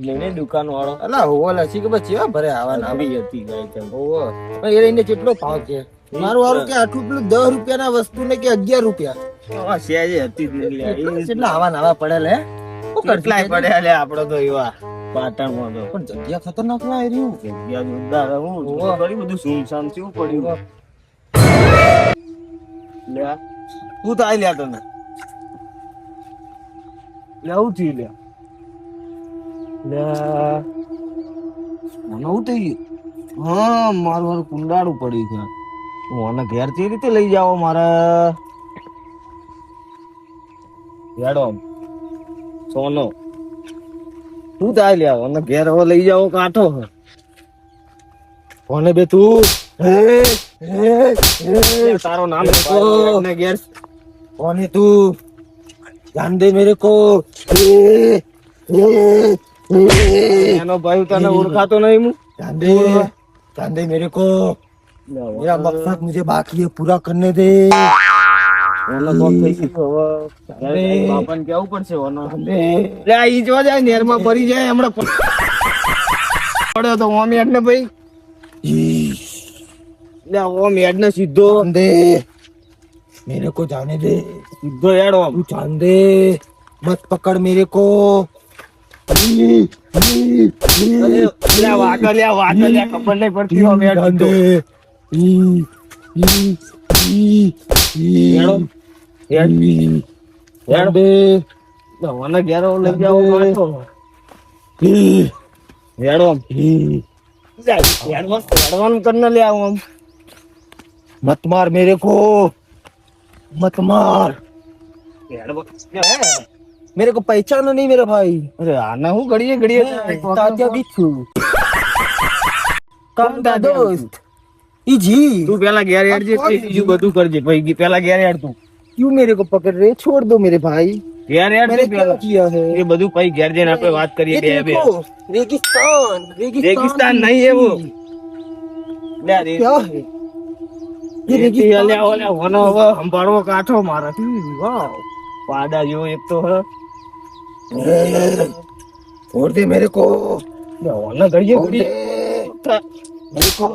લઈને દુકાન વાળો અલા હોવો લસી કે પછી ભરે આવા આવી હતી ગઈ છે હોવો પણ એને કેટલો ભાવ છે મારું વારું કે આટલું પેલું 10 રૂપિયાના વસ્તુ ને કે 11 રૂપિયા સેજે હતી જ નહીં કેટલા આવા નાવા પડેલ હે કેટલાય પડ્યા લે આપણો તો એવા પાટણમાં તો પણ જગ્યા ખતરનાક ના આવી રહ્યું જગ્યા જોરદાર હું ઘણી બધું સુમસામ કેવું પડ્યું લે તું તો આઈ લ્યા તને લેવું થયું લ્યા મને હું થઈ હા મારું કુંડાળું પડ્યું છે મને ઘેર થી રીતે લઈ જાઓ મારે હેડો સોનો તું થાય લ્યા મને ઘેર હવે લઈ જાઓ કાંઠો કોને બે તું તારો નામ ઘેર કોને તું જાન દે મેરે કો એનો ભાઈ તને ઓળખાતો નહીં હું जान दे मेरे को मेरा मकसद मुझे बाकी है पूरा करने दे બાપન કેવું પડશે લે ઈ જો જાય નેર માં ભરી જાય હમણાં પડ્યો તો ઓમ હેડ ને ભાઈ લે ઓમ હેડ ને સીધો દે मेरे को जाने दे સીધો હેડ ઓમ जान दे मत पकड़ मेरे को વાગલ્યા ખબર નહીં પડતી મને ઘેરો લઈ જાઓ કરને લે આવું મત માર મેરે કો मत मार मेरे को पहचानो नहीं मेरा भाई अरे आना हूँ घड़िए घड़िए तात्या बिच्छू कौन था दोस्त ई जी तू पहला गैर यार जे यू બધું કરજે ભાઈ पहला गैर यार तू क्यों मेरे को पकड़ रहे छोड़ दो मेरे भाई गैर यार मैंने क्या किया है ये બધું ભાई गैर जन આપણે વાત કરીએ બે બે रेगिस्तान नहीं है वो क्या है ये रेगिस्तान ले ओले होनो संभाळવો કાઠો મારાથી વાહ પાડા જો એક તો है छोड़ दे मेरे को ना घड़िए घड़िए मेरे को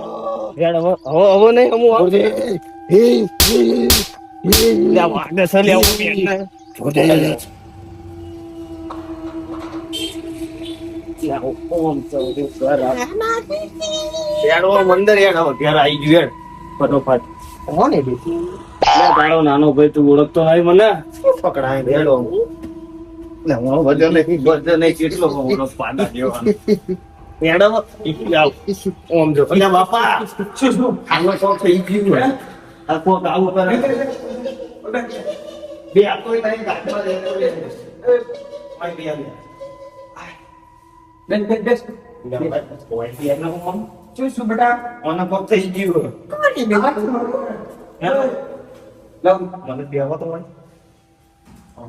यार वो नहीं हम छोड़ दे ले वाडे से ले वो छोड़ दे या ओम तो कर यार वो मंदिर यार घर आई गयो यार फटोफट कौन है बेटी ले तारो नानो भाई तू ओळखतो नाही મને પકડાય બેડો લે હું વજન નહીં કેટલો મોટો પાડા જેવો મેડમ આવ ઓમ જો અલ્યા બાપા શું આનો શોખ થઈ ગયું હે આ કોક આવું કરે બે આ કોઈ નહીં ગાડવા દે માઈ બે બેસ કોઈ બે ના ઓમ શું બેટા ઓનો કોક થઈ ગયું કોની બેટા લો મને બેવા તો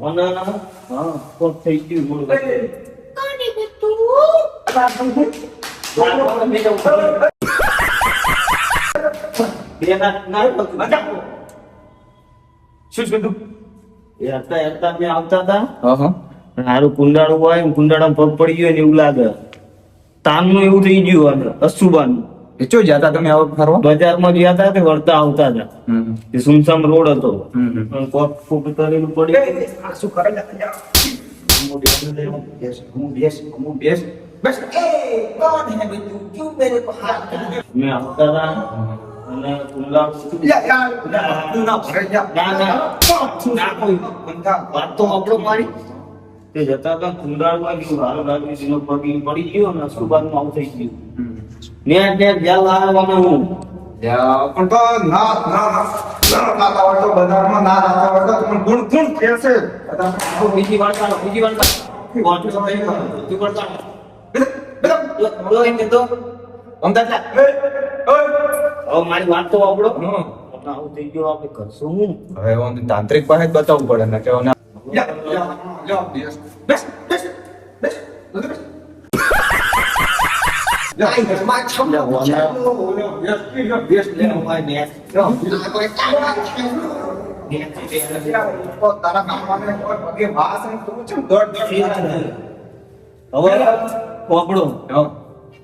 ઓના હા કોક થઈ ગયું બોલ કોની બેટુ બે ના મજા શું બધું એ હતા મે આવતા હતા હા હારું કુંડાળું હોય કુંડાળામાં પગ પડી ગયો ને એવું લાગે તાનનું એવું થઈ ગયું અંદર અસુબાનું એ ચો જાતા તમે આવ ફરવા બજારમાં ગયા હતા તે વળતા આવતા હતા એ સુમસામ રોડ હતો કોક કોક તરેલું પડી આ શું કરે જા હું બેસ બસ એ કોણ હે બેટુ ક્યું મેરે કો હાથ મે આવતા હતા અને કુંડાળ યાર ના ભરે જા ના કોઈ વાત તો આપણો મારી તે જતા હતા કુંડાળમાં ગયું હારો લાગી સીનો પગી પડી ગયો ને અસુબાનું આવું થઈ ગયું ને જ્યાં લાવવાનો હું પણ તો ના હોય તો બજારમાં ના નાતા હોય તો તમને ગુણ કહેશે બીજી વાર કોણ સમય તું કરતા બોલો એમ તો અમદાવાદ હવે મારી વાત તો આપણો આવું થઈ ગયું આપણે કરશું હું હવે તાંત્રિક પાસે જ બતાવવું પડે ને કે બસ તારા કામવાને કોઈ પગે વાસ ને તું ચમ દોડ હવે કોપડો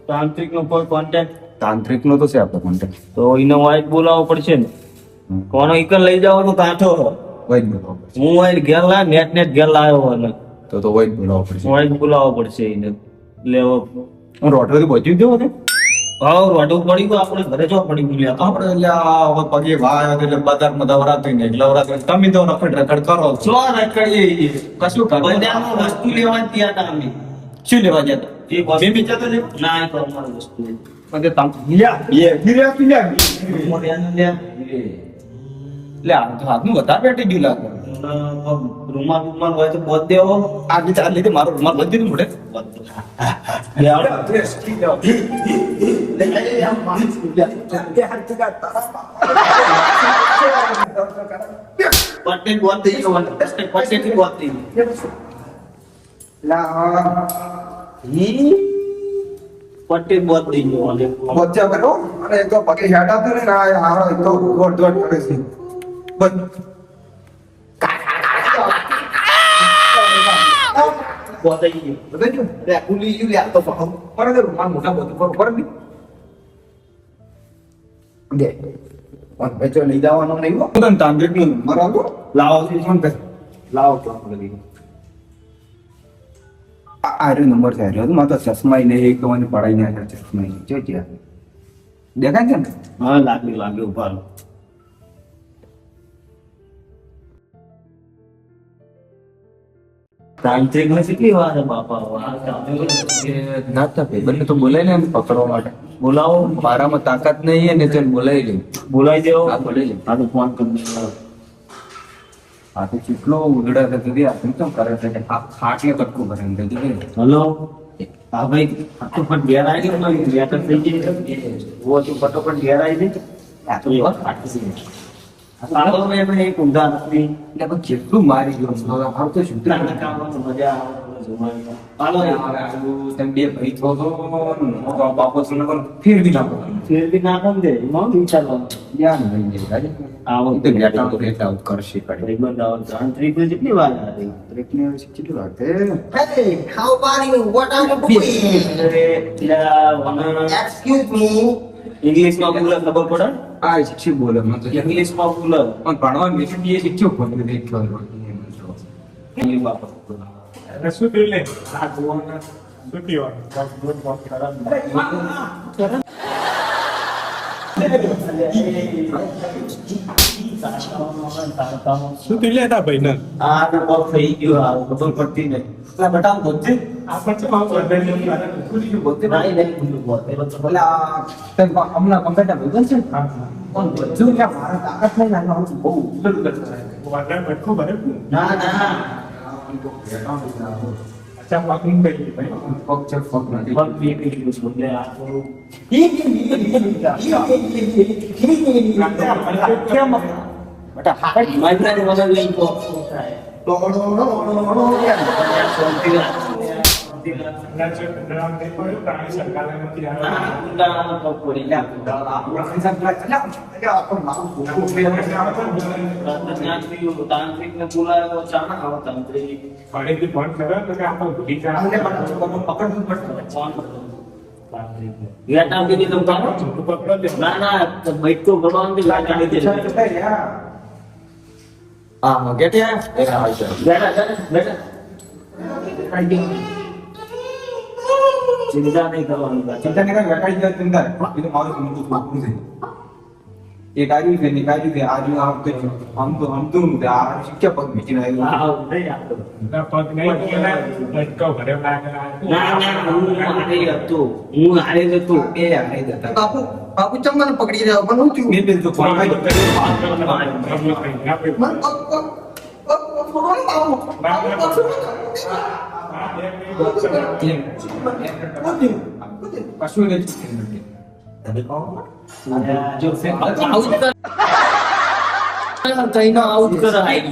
તાંત્રિક નો કોઈ કોન્ટેક્ટ તાંત્રિક નો તો છે આપણો કોન્ટેક્ટ તો એને વાઈટ બોલાવવો પડશે ને કોનો ઈકન લઈ જાવ તો કાંઠો વૈદ બોલાવો પડશે હું વાઈટ ઘેર લાવ નેટ ઘેર લાવ્યો અને તો વૈદ બોલાવો પડશે વાઈટ બોલાવવો પડશે એને લેવો હું રોટવેથી પહોંચી ગયો ને હા વાટું પડી ગયું આપણે ઘરે જો પડી ગયું આપણે એટલે આ પગે વાય એટલે બજારમાં દવરાતી ને એટલે વરાતી તમે તો રખડ રખડ કરો છો રખડીએ કશું કરો બજારમાં વસ્તુ લેવા ગયા હતા અમે શું લેવા ગયા એ મેં વિચારતો છે ના એ તમારી વસ્તુ પણ તમ લ્યા બે ગિરા પિલા લે આ તો હાથનું વધારે બેઠી ગયું લાગે રૂમાલ હોય તો બોધ દેવો આજે ચાર લીધે મારો રૂમાલ બંધી દીધું મોઢે પટ્ટે બોધ થઈ ગયો પટ્ટે થી બોધ થઈ પટ્ટે બોધ થઈ ગયો બચ્ચા કરો અને એક તો પગે હેડા તો ને આ હારો એક તો દોડ દોડ કરે છે બસ બોધ થઈ ગયો બધું લે કુલી યુ લે તો પકડ પર દે રૂમાલ મોટા બધું પર દે દે ઓન બેચો લઈ જવાનો નહીં હો તન તાંત્રિક નું મારો લાવો લાવો તો આપણે આરે નંબર છે આરે તો માતો ચશ્મા નહીં એક તો મને પડાઈ ને આ ચશ્મા નહીં જો જ્યાં દેખાય છે ને હા લાગ્યું ઉભા રહો તાંત્રિક ને કેટલી વાર બાપા ના ભાઈ બંને તો બોલાય ને એમ પકડવા માટે બોલાવો મારામાં તાકાત નહીં અને તેને બોલાવી લે બોલાવી દેવો હા બોલાવી લે આ તો ફોન કરી આ તો કેટલો ઉગડા થતો હતી આ કેમ કરે છે આ ખાટલે કટકું કરે એમ કીધું હેલો હા ભાઈ ફટોફટ ઘેર આવી ગયો લેટર થઈ ગઈ વો તું ફટોફટ ઘેર આવી ગઈ આ તો બસ ફાટી છે સાલો મેં એક ઊંધા નથી એટલે પણ કેટલું મારી ગયો મારું તો શું મજા આવે જોવાની હાલો તમે બે ભાઈ થો તો બાપો સુને પણ ફેર બી નાખો ફેર બી નાખો દે એમાં વિચારવા યાર નહીં દે રાજ આવો તો બેટા તો બેટા કરશે કાઢે રીબન આવો તાંત્રિક ને કેટલી વાર આવી ટ્રેકને કેટલી વાત હે Hey, how are you? What are you doing? Excuse me. English માં બોલે ખબર પડે આ શિક્ષક બોલે મને તો ઇંગ્લિશ માં બોલે પણ ભણવાનું વિશે બી શિક્ષક બોલે દેખ્યો ઇંગ્લિશ માં શું તું લેતા ભાઈ ને આ તો બહુ થઈ ગયું આ ખબર પડતી નહીં એટલે બટા બોલજે નહીં બોલતે હમણાં કમ્પ્યુટર ભેગું છે પણ બધું કે મારા તાકાત નહીં નાનો બહુ ઉલટ કરતા ના અચ્છા પાકિંગ ભાઈ પગ છે પગ નથી પણ બે પી ગયું છે એટલે આ તો બટા માઇક્રો મને લઈ તો થાય તાંત્રિક ને બોલાયો ચાણા આવો તાંત્રિક ફરીથી ફોન કર્યો તો કે આપણે ભૂલી ગયા બેઠકો ભરવાનું હા ગેટિયા ચિંતા નહીં કરવાની ચિંતા નહીં વેટાઈ જાય ચિંતા એ તો મારું સમજવું બાપનું છે એક આવ્યું છે એક આવ્યું છે આજુ આમ તો આ શિક્ષક પગ બીજી આવ્યું પગ નહીં લટકો ભરે હું હારે જતો એ આવી જતા બાપુ ચમન પકડી રહ્યો પણ હું થયું બે બે તો ફોન આવી મને કશું નથી જો કઈ આઉટ કર તમારે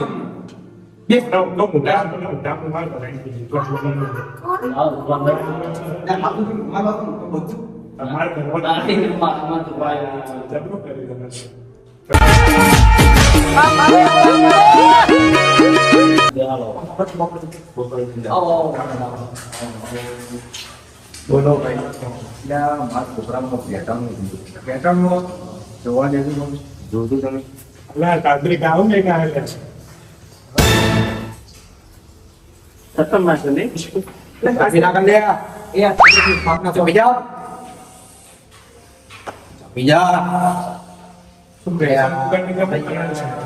બોલો ભાઈ મારા છોકરામાં પેટર્નમાં જોવા જેવું જોતું તમે અલા તાંત્રિક આવું ને કાલે ખતરનાક છે નહીં બીજા કર લે એ આપના તો બીજા શું ગયા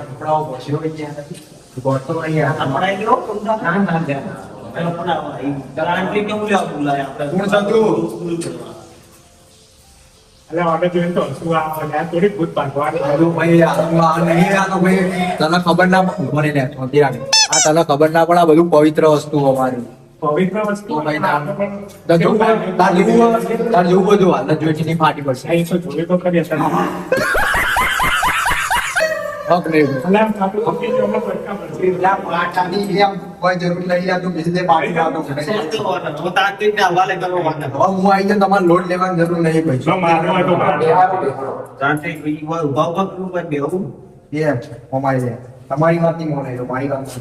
કપડાઓ પછીઓ ગયા ગોતો અહીંયા આપણે ગયો કોણ ના ગયા પેલો પણ આવા ગારંટી કેમ બોલાયા આપણે કોણ સાધુ અલા અમે જોઈને તો શું આ થોડી ભૂત પાડવાની હાલો ભાઈ આ નહીં આ તો ભાઈ તને ખબર ના મને ને શાંતિ રાખ આ તને ખબર ના પણ આ બધું પવિત્ર વસ્તુ અમારી પવિત્ર વસ્તુ તો ભાઈ તાર જેવું બધું હાલ જોઈથી ફાટી પડશે અહીં તો જોડે તો કરી હશે હક નહીં અલા આપણે ઓકે જો અમે પડકા પડશે કોઈ જરૂર નહીં આ તું બીજે પાર્ટી આવતો હું તાંત્રિક ને હવાલે કરો વાત હું આવી જાય તમારે લોડ લેવાની જરૂર નહીં ભાઈ જો મારવા તો તાંત્રિક ઉભા ઉભા કરવું પડે બેહું એ અમારી છે તમારી વાત નહીં મોને મારી વાત છે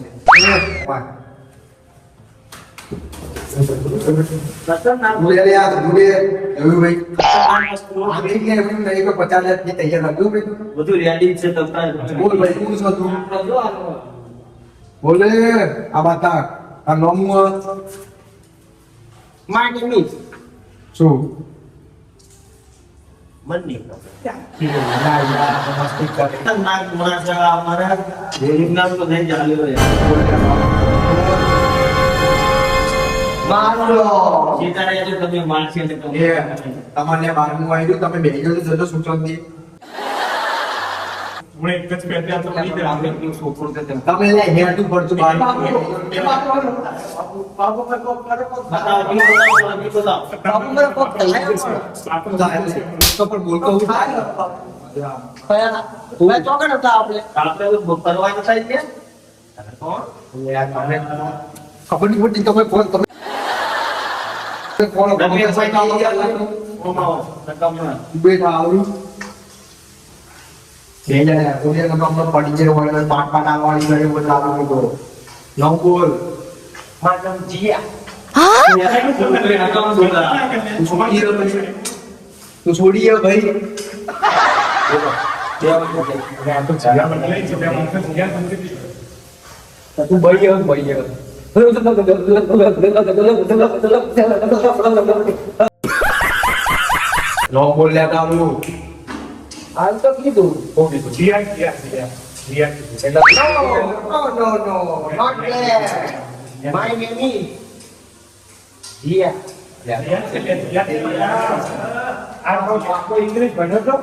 ખતરનાક દૂરે લે આ દૂરે એવું ભાઈ ખતરનાક વસ્તુ આખી કે એમ નહીં કે 50,000 ની તૈયાર હતું ભાઈ બધું રેડી છે તમને બોલ ભાઈ કોણ છો તું જો આનો બોલે આ બાતા આ નામ માય નેમ ઇઝ શું મની ના યાર મસ્તી કરે ખતરનાક માણસ આ અમારા દેવનામ તો નહીં ચાલ્યો યાર મારો સીતારામ જો તમે માણસી ને એ તમને બારમું આવ્યું તમે બેહી જજો જજો સુચંદી હું એક જ પહેલા તો નહીં દે તમે લે હેડ ઉપર તો બાર બતાવો કી બતાવો તો પર બોલતો હું થાય આપણે તો ફરવાનું થાય છે યાર મને ખબર નહીં પડતી તમે ફોન તમે કોણ તમે કોઈ કામ ઓમાઓ નકમના બેઠા આવરું બે જણા કોને નકમ પડી જરો હોય પાટ પાટ આવવાની ઘરે બોલ લાગુ તો નવ બોલ માનમ જીયા તું છોડી ભાઈ તો જીયા બદલાઈ છે બે મને જીયા સમજી તું ભાઈ નો બોલ લેતા આવરું હાલ તો કીધું જીયા જીયા જીયા એટલે No, not there. My name is આ બાપો ઇંગ્લિશ ભણ્યો તો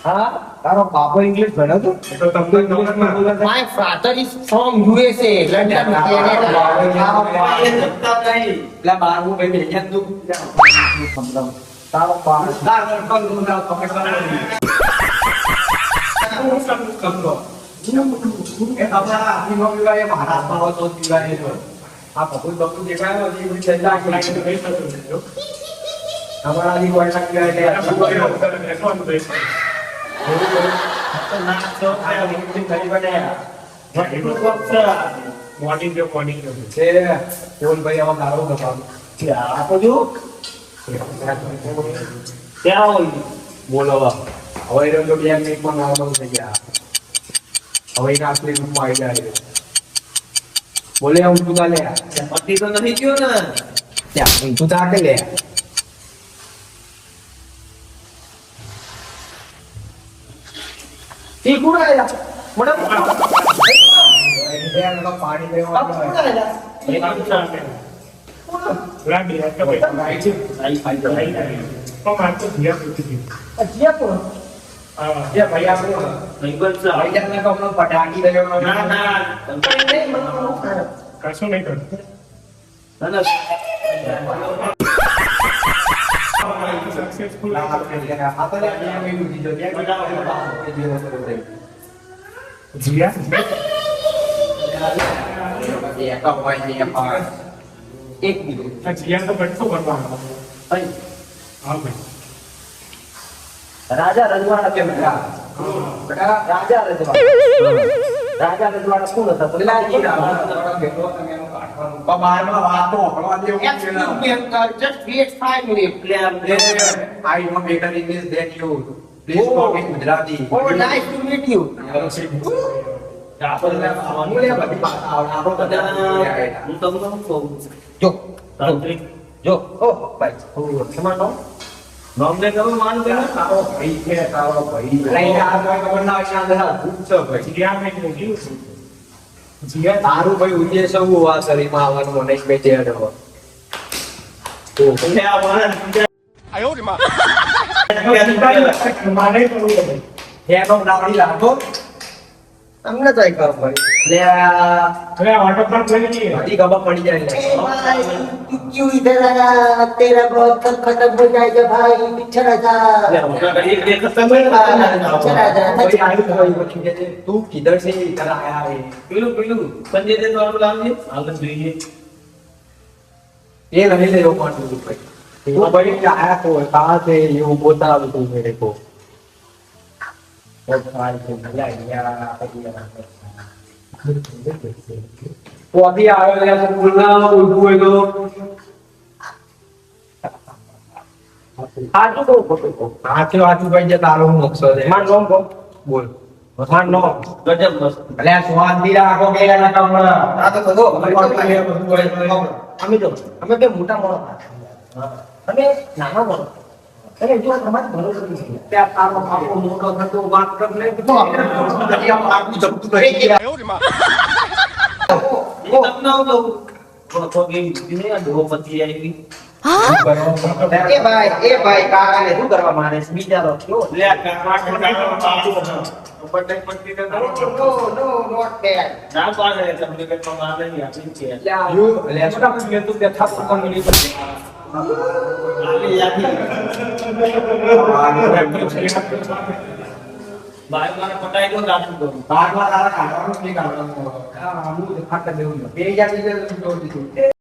હા તારો બાપો ઇંગ્લિશ ભણ્યો તો તો તમને ઇંગ્લિશમાં બોલે my father is from USA, London, Canada. એટલે બારમું ભાઈ બેન તું તારો બાર તારો કંદો ના એ આપણા આદમી વિવાહ મહારાષ્ટ્રમાં તો વિવાહ છે આ ભગુલ ભગુલ દેખાયો છે એ ચંદા અમારા આદિ વાળા મોર્નિંગ છે કોણ ભાઈ આમાં દારૂ ગપાવ બોલો હવે એનો તો 2 મિનિટમાં નોર્મલ થઈ ગયા હવે એના આખરી રૂમમાં આવી જાય બોલે હું તું લે પતિ તો નથી ગયો ને ત્યાં તું તા કે લે He could have. પાણી લેવા રાડી કે ભાઈ તો માર તો જીયા પૂછી હા જે ભાઈ આપણો ભાઈબંધ છે. ભાઈ જાનને તો હમણાં પટાકી રહ્યો ના ના કશું નહીં કરતો સક્સેસફુલ જીયા એક મિનિટ. જીયા તો બધું કરવાનું ભાઈ, હા ભાઈ રાજા રજવાડા કેમ ગયા? રાજા રજવાડા કોણ હતા? પેલા બહારમાં વાતો હળવા દેવું છે Excuse ને. me, uncle. Just wait 5 minutes. I know better English than you. Please talk in Gujarati. Oh, nice to meet you. આપણે બધી ભાષા આવડે. આપણે બધા હું તમને શું કહું? જો તાંત્રિક જો ઓહ ભાઈ તમારો નામ નોંધે તમે માન કે ના? તારો ભાઈ છે, તારો ભાઈ. લઈને આ કોઈ ખબર ના હોય, ત્યાં બધા ભૂત છે ભાઈ. જીયા મેં જોયું જીયા તારું ભાઈ ઉદ્દેશ એવું આ શરીરમાં આવવાનું મને જ બેઠે હતો. એટલે આ માણસ મારે કરવું હતું. એનો નાવડી લાગો. તમને તો એક ભાઈ એટલે આ હવે આ water park લઈ લઈએ. બધી ખબર પડી જાય. क्यों इधर आया तेरा बहुत कल खत्म हो जाएगा भाई पीछे रह जा એક દેખ તમે पीछे रह जा કોઈ આવ્યું તો કોઈ પૂછ્યું કે તું કિધર से इधर आया है? પેલું પંજે દે વાળું લાવજે આગળ જોઈએ ये नहीं ले वो कौन तू भाई? वो भाई क्या आया तो कहाँ से ये वो बोलता अब तू मेरे को. वो अभी आया है तो बोलना उल्टू है तो हाथों को फोटो को हाथी भाई जे तारो मकसद है. मान लो को बोल. मान लो ગજબ મસ્ત અલ્યા સ્વાદ બી રાખો કે એના કમળા. આ તો બધો અમે અમે બે મોટા માણસ અમે નાના માણસ અને જો તમારે ભરોસો નથી ત્યાં તારો બાપો મોટો થતો વાત કર લે તો આપણે આગું જમતું રહી ગયા. તમને હું કહું તો ને દ્રૌપદી આવી એ ભાઈ કાકાને શું કરવા મારે છે બિચારો કેવો લે પટક પટકી તો કરો નો નો નોટ બેડ ના પાડે તમને કે મારે નહીં આપી છે યુ અલ્યા છોટા મને તું કે થાપ કોણ મિલી પછી આલી યાદી બાર મારે પટાઈ દો રાખું દો બારમાં તારા કાઢવાનું નહીં કાઢવાનું. હા હું ખાતા દેવું. બે હજાર લીધે જોડી દીધું.